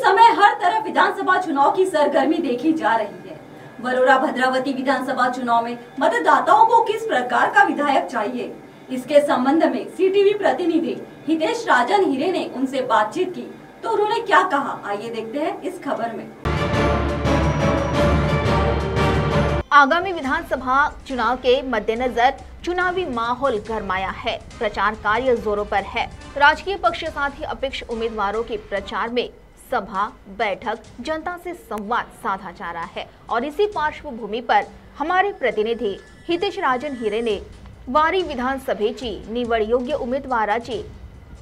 समय हर तरफ विधानसभा चुनाव की सरगर्मी देखी जा रही है। वरोरा भद्रावती विधानसभा चुनाव में मतदाताओं को किस प्रकार का विधायक चाहिए, इसके संबंध में सीटीवी प्रतिनिधि हितेश राजन हीरे ने उनसे बातचीत की तो उन्होंने क्या कहा, आइए देखते हैं इस खबर में। आगामी विधानसभा चुनाव के मद्देनजर चुनावी माहौल गरमाया है। प्रचार कार्य जोरों पर है। राजकीय पक्ष के साथ ही अपेक्ष उम्मीदवारों के प्रचार में सभा, बैठक, जनता से संवाद साधा जा रहा है और इसी पार्श्वभूमि पर हमारे प्रतिनिधि हितेश राजन हीरे ने वारी विधानसभेची निवड योग्य उमेदवाराची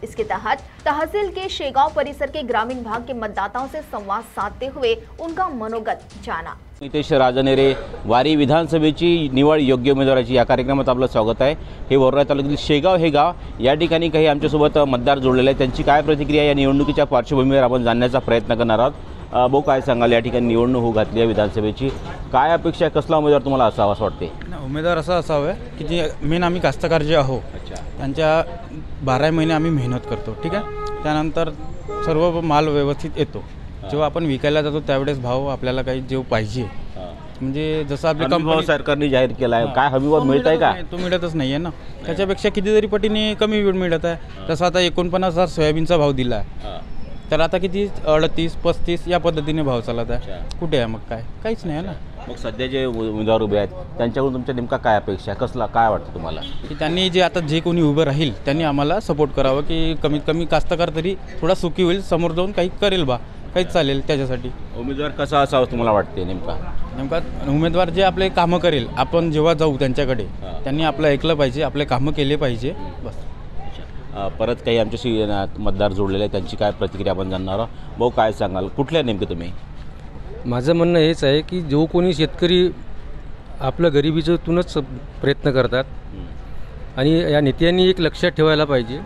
इसके तहत तहसील के शेगांव परिसर के ग्रामीण भाग के मतदाताओं से संवाद साधते हुए उनका मनोगत जाना। हितेश राजन हीरे वारी विधानसभेची निवड योग्य उमेदवाराची या कार्यक्रमात आपलं स्वागत आहे। हे वरोरा तालुक्यातील शेगाव हे गाव, या ठिकाणी काही आमच्यासोबत मतदार जोडलेले आहेत। त्यांची काय प्रतिक्रिया या निवडणुकीच्या पार्श्वभूमीवर आपण जाणण्याचा प्रयत्न करणार आहोत। भाऊ, काय सांगाल, या ठिकाणी निवडणूक होऊ घातली आहे विधानसभेची, काय अपेक्षा, कसला उमेदवार तुम्हाला असावा असं वाटते? उमेदवार असा असावा की जे मेन आम्ही कास्तकार जे आहो त्यांच्या 12 महिने आम्ही मेहनत करतो, ठीक आहे। त्यानंतर सर्व माल व्यवस्थित येतो। जेव्हा आपण विकायला जातो त्यावेळेस भाव आपल्याला काही जे पाहिजे, म्हणजे जसं आपल्या कंपनी सरकारने जाहीर केला आहे, काय हमीभाव मिळत आहे का? तो मिळतच नाही आहे ना, त्याच्यापेक्षा कितीतरी पटीने कमी मिळत आहे। तसं आता 49,000 सोयाबीनचा भाव दिला आहे, तर आता किती 38-35 या पद्धतीने भाव चालत आहे। कुठे आहे मग काहीच नाही आहे ना। मग सध्या जे उमेदवार उभे आहेत त्यांच्याकडून तुमच्या नेमका काय अपेक्षा, कसला काय वाटतं तुम्हाला? की त्यांनी जे आता जे कोणी उभं राहील त्यांनी आम्हाला सपोर्ट करावं, की कमीत कमी कास्तकार तरी थोडा सुखी होईल, समोर जाऊन काही करेल बा, काहीच चालेल त्याच्यासाठी। उमेदवार कसा असावा तुम्हाला वाटते? नेमका उमेदवार जे आपले कामं करेल, आपण जेव्हा जाऊ त्यांच्याकडे त्यांनी आपलं ऐकलं पाहिजे, आपले कामं केले पाहिजे, बस। परत काही आमच्याशी मतदार जोडलेले आहेत, त्यांची काय प्रतिक्रिया आपण जाणणार आहोत। भाऊ, काय सांगाल, कुठल्या नेमके तुम्ही? माझं म्हणणं हेच आहे की जो कोणी शेतकरी आपलं गरिबीतूनच प्रयत्न करतात आणि या नेत्यांनी एक लक्षात ठेवायला पाहिजे,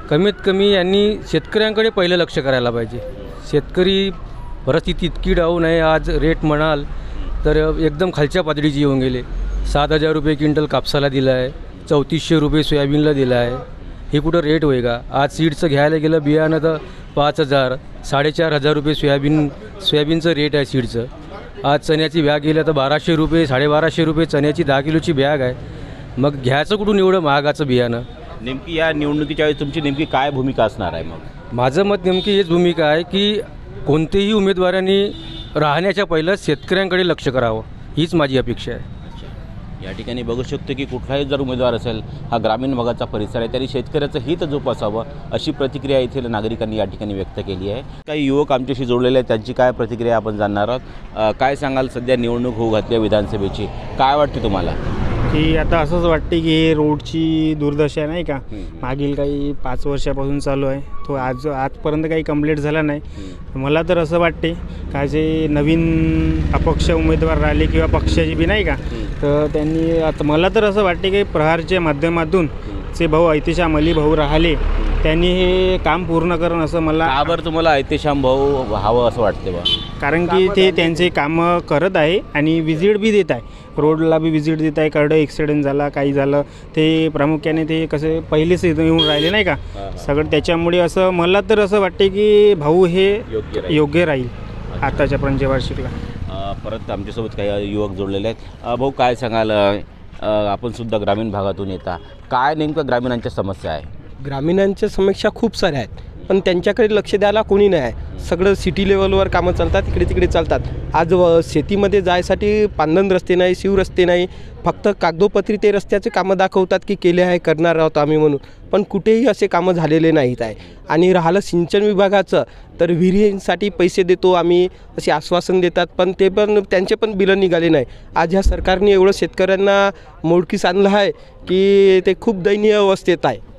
कमीत कमी यांनी शेतकऱ्यांकडे पहिलं लक्ष करायला पाहिजे। शेतकरी परिस्थिती इतकी डाऊन आहे, आज रेट म्हणाल तर एकदम खालच्या पातळीची येऊन गेले। 7,000 रुपये क्विंटल कापसाला दिला आहे, 3400 रुपये सोयाबीनला दिला आहे। हे कुठं रेट होय का? आज सीडचं घ्यायला गेलं बियाणं तर 5,000, 4,500 रुपये सोयाबीनचं रेट आहे सीडचं। आज चण्याची बॅग गेलं तर 1,200 रुपये, 1,250 रुपये चण्याची 10 किलोची बॅग आहे। मग घ्यायचं कुठून एवढं महागाचं बियाणं? नेमकी या निवडणुकीच्या वेळी तुमची नेमकी काय भूमिका असणार आहे? मग माझं मत नेमकी हेच भूमिका आहे की कोणतेही उमेदवारांनी राहण्याच्या पहिलं शेतकऱ्यांकडे लक्ष करावं, हीच माझी अपेक्षा आहे। या ठिकाणी बघू शकतो की कुठलाही जर उमेदवार असेल, हा ग्रामीण भागाचा परिसर आहे, तरी शेतकऱ्याचं हित जोपासावं अशी प्रतिक्रिया येथील नागरिकांनी या ठिकाणी व्यक्त केली आहे। काही युवक आमच्याशी जोडलेले आहेत, त्यांची काय प्रतिक्रिया आपण जाणणार आहोत। काय सांगाल, सध्या निवडणूक होऊ घातली विधानसभेची, काय वाटते तुम्हाला? की आता असंच वाटते की हे रोडची दुर्दशा नाही का, मागील काही 5 वर्षापासून चालू आहे, तो आजपर्यंत काही कंप्लीट झाला नाही। मला तर असं वाटते का जे नवीन अपक्ष उमेदवार राहिले किंवा पक्षाची बी नाही का, तर त्यांनी आता मला तर असं वाटते की प्रहारच्या माध्यमातून जे भाऊ ऐतेशाम अली भाऊ राहिले त्यांनी हे काम पूर्ण करणं असं मला। का तुम्हाला ऐतेशाम भाऊ हवं असं वाटते बा? कारण की ते त्यांचे कामं करत आहे आणि विजिट बी देत आहे, रोडला बी विजिट देत आहे। कडं ॲक्सिडेंट झाला, काही झालं, ते प्रामुख्याने ते कसे पहिलेच येऊन राहिले नाही का सगळं, त्याच्यामुळे असं मला तर असं वाटते की भाऊ हे योग्य राहील आताच्या पंचवार्षिकला। परत आमच्यासोबत काही युवक जोडलेले आहेत। भाऊ, काय सांगाल, आपण सुद्धा ग्रामीण भागातून येता, काय नेमकं ग्रामीणांच्या समस्या आहे? ग्रामीणांच्या समस्या खूप साऱ्या आहेत, पण त्यांच्याकडे लक्ष द्यायला कोणी नाही आहे। सगळं सिटी लेवलवर कामं चालतात, इकडे तिकडे चालतात। आज शेतीमध्ये जायसाठी पांदन रस्ते नाही, शिव रस्ते नाही, फक्त कागदोपत्री ते रस्त्याचे कामं दाखवतात की केले आहे, करणार आहोत आम्ही म्हणून, पण कुठेही असे कामं झालेले नाहीत आहे। आणि राहिलं सिंचन विभागाचं, तर विहिरींसाठी पैसे देतो आम्ही असे आश्वासन देतात, पण त्यांचे पण बिलं निघाले नाही। आज ह्या सरकारने एवढं शेतकऱ्यांना मोडकीस आणलं आहे की ते खूप दयनीय अवस्थेत आहे।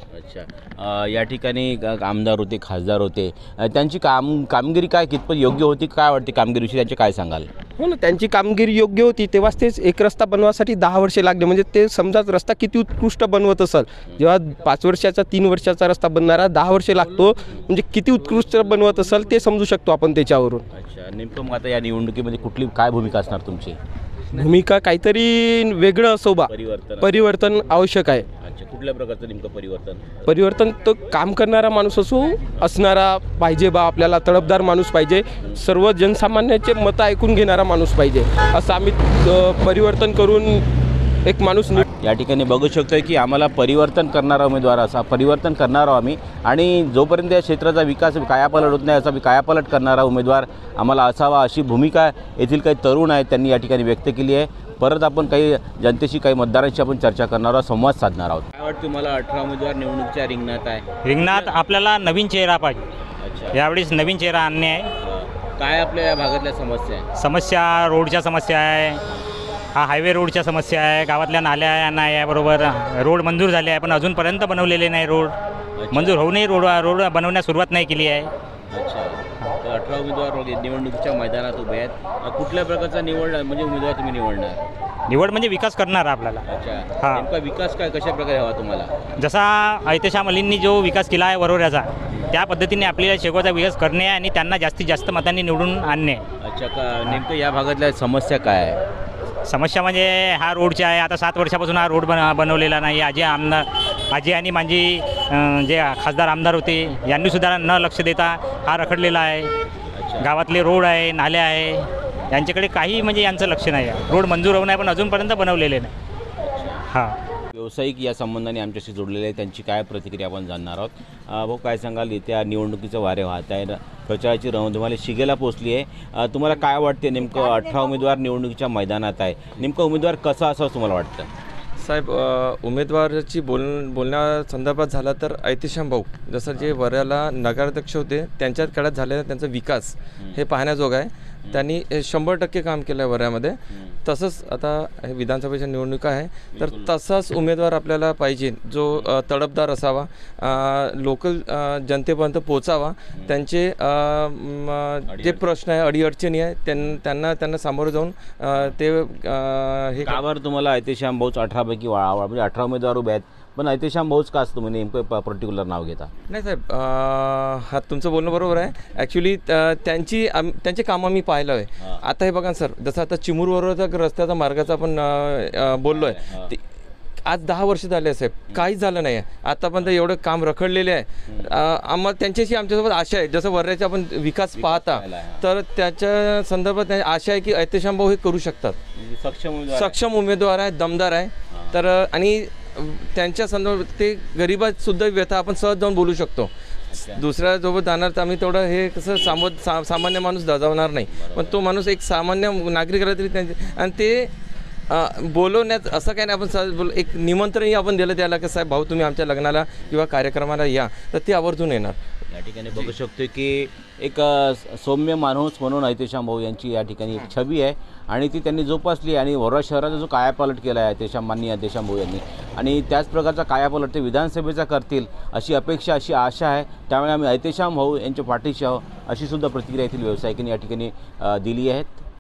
या ठिकाणी आमदार होते, खासदार होते, त्यांची कामगिरी काय कितपत योग्य होती, काय वाटते कामगिरीविषयी त्यांचे काय सांगाल? हो ना, त्यांची कामगिरी योग्य होती, तेव्हाच तेच एक रस्ता बनवासाठी 10 वर्षे लागले। म्हणजे ते समजा रस्ता किती उत्कृष्ट बनवत असेल, जेव्हा 5 वर्षाचा 3 वर्षाचा रस्ता बनणारा 10 वर्षे लागतो, म्हणजे किती उत्कृष्ट बनवत असेल ते समजू शकतो आपण त्याच्यावरून। नेमकं मग आता या निवडणुकीमध्ये कुठली काय भूमिका असणार तुमची? भूमिका काहीतरी वेगळं असो बा, परिवर्तन आवश्यक आहे। अच्छा, कुठल्या प्रकारचं नेमकं परिवर्तन तर काम करणारा माणूस असणारा पाहिजे बा, आपल्याला तडफदार माणूस पाहिजे, सर्व जनसामान्याचे मतं ऐकून घेणारा माणूस पाहिजे, असं आम्ही परिवर्तन करून एक माणूस या ठिकाणी बघू शकतोय की आम्हाला परिवर्तन करणारा उमेदवार असा परिवर्तन करणार आहोत आम्ही, आणि जोपर्यंत या क्षेत्राचा विकास कायापालट होत नाही असा कायापालट करणारा उमेदवार आम्हाला असावा, अशी भूमिका येथील काही तरुण आहेत त्यांनी या ठिकाणी व्यक्त केली आहे. परत आपण काही जनतेशी, काही मतदारांशी आपण चर्चा करणार आहोत, संवाद साधणार आहोत. काय वाटतं तुम्हाला? 18 उमेदवार निवडणुकीच्या रिंगणात आहे. रिंगणात आपल्याला नवीन चेहरा पाहिजे. अच्छा, यावेळेस नवीन चेहरा आणणे आहे. काय आपल्या या भागातल्या समस्या आहे? समस्या रोडच्या समस्या आहे, हा हायवे रोडच्या समस्या आहे, गावातल्या नाल्या नाही आहे, बरोबर रोड मंजूर झाले आहे पण अजूनपर्यंत बनवलेले नाही. रोड मंजूर होऊनही रोड बनवण्यास सुरुवात नाही केली आहे. अच्छा, तर 18 उमेदवार निवडणुकीच्या मैदानात उभे आहेत. कुठल्या प्रकारचा उमेदवार तुम्ही निवडणार? निवड म्हणजे विकास करणार आपल्याला. अच्छा, हा. नेमका विकास कशा प्रकारे हवा तुम्हाला? जसा ऐतेशाम अलींनी जो विकास केला आहे वरोऱ्याचा, त्या पद्धतीने आपल्याला शेगावचा विकास करणे आहे आणि त्यांना जास्तीत जास्त मतांनी निवडून आणणे. अच्छा, नेमकं या भागातल्या समस्या काय आहे? समस्या म्हणजे हा रोडच्या आहे. आता 7 वर्षापासून हा रोड बनवलेला नाही. आजी आणि माझी जे खासदार आमदार होते यांनीसुद्धा न लक्ष देता हा रखडलेला आहे. गावातले रोड आहे, नाल्या आहे, यांच्याकडे काही यांचं लक्ष नाही आहे. रोड मंजूर होऊन आहे पण अजूनपर्यंत बनवलेले नाही. हां, व्यावसायिक या संबंधाने आमच्याशी जोडलेले आहेत, त्यांची काय प्रतिक्रिया आपण जाणणार आहोत. भाऊ, काय सांगाल? येत्या निवडणुकीचं वारे वाहत आहे, प्रचाराची रणधुमाळी शिगेला पोचली आहे. तुम्हाला काय वाटते? नेमकं 18 उमेदवार निवडणुकीच्या मैदानात आहे, नेमकं उमेदवार कसा असावं तुम्हाला वाटतं? साहेब, उमेदवाराची बोलण्यासंदर्भात झाला तर ऐतिशाम भाऊ जसं जे वर्याला नगराध्यक्ष होते त्यांच्याच काळात झालेला त्यांचा विकास हे पाहण्याजोगा आहे. त्यांनी 100% काम केलं आहे वर्यामध्ये. तसंच आता विधानसभेच्या निवडणुका आहे तर तसाच उमेदवार आपल्याला पाहिजे जो तडफदार असावा, लोकल जनतेपर्यंत पोचावा, त्यांचे जे प्रश्न आहे, अडीअडचणी आहे त्यांना सामोरं जाऊन ते हे. का बरं तुम्हाला ऐतेशाम भाऊच 18 पैकी 18 उमेदवार उभे आहेत, पण ऐतेशाम भाऊच काच तुम्ही नेमकं पर्टिक्युलर नाव घेता? नाही साहेब, हा तुमचं बोलणं बरोबर आहे. ॲक्च्युली त्यांचे कामं मी पाहिलं आहे. आता हे बघा सर, जसं आता चिमूरवरचा रस्त्याचा मार्गाचा आपण बोललो आहे, आज 10 वर्ष झाले साहेब, काहीच झालं नाही आहे. आतापर्यंत एवढं काम रखडलेले आहे. आम्हाला त्यांच्याशी आमच्यासोबत आशा आहे. जसं वर्याचा आपण विकास पाहता तर त्याच्या संदर्भात आशा आहे की ऐतेशाम भाऊ हे करू शकतात. सक्षम उमेदवार आहे, दमदार आहे. तर आणि त्यांच्या संदर्भात ते गरिबातसुद्धा व्यथा आपण सहज जाऊन बोलू शकतो. दुसऱ्यासोबत जाणार तर आम्ही तेवढं हे कसं सामान्य माणूस दजावणार नाही, पण तो माणूस एक सामान्य नागरिक राहिला तरी त्यांचे, आणि ते बोलवण्यात असं काय नाही. आपण सहज एक निमंत्रणही आपण दिलं त्याला की साहेब भाऊ तुम्ही आमच्या लग्नाला किंवा कार्यक्रमाला या, तर ते आवर्जून येणार. या ठिकाणी बघू शकतो की एक सौम्य माणूस म्हणून ऐतेशाम भाऊ यांची या ठिकाणी एक छबी आहे आणि ती त्यांनी जोपासली, आणि वरोरा शहराचा जो कायापालट केला आहे माननीय ऐतेशाम भाऊ यांनी, आणि त्याच प्रकारचा कायापालट ते विधानसभेचा करतील अशी अपेक्षा, अशी आशा आहे. त्यामुळे आम्ही ऐतेशाम भाऊ यांच्या पाठीशी आहोत, अशी सुद्धा प्रतिक्रिया येथील व्यावसायिकांनी या ठिकाणी दिली आहेत.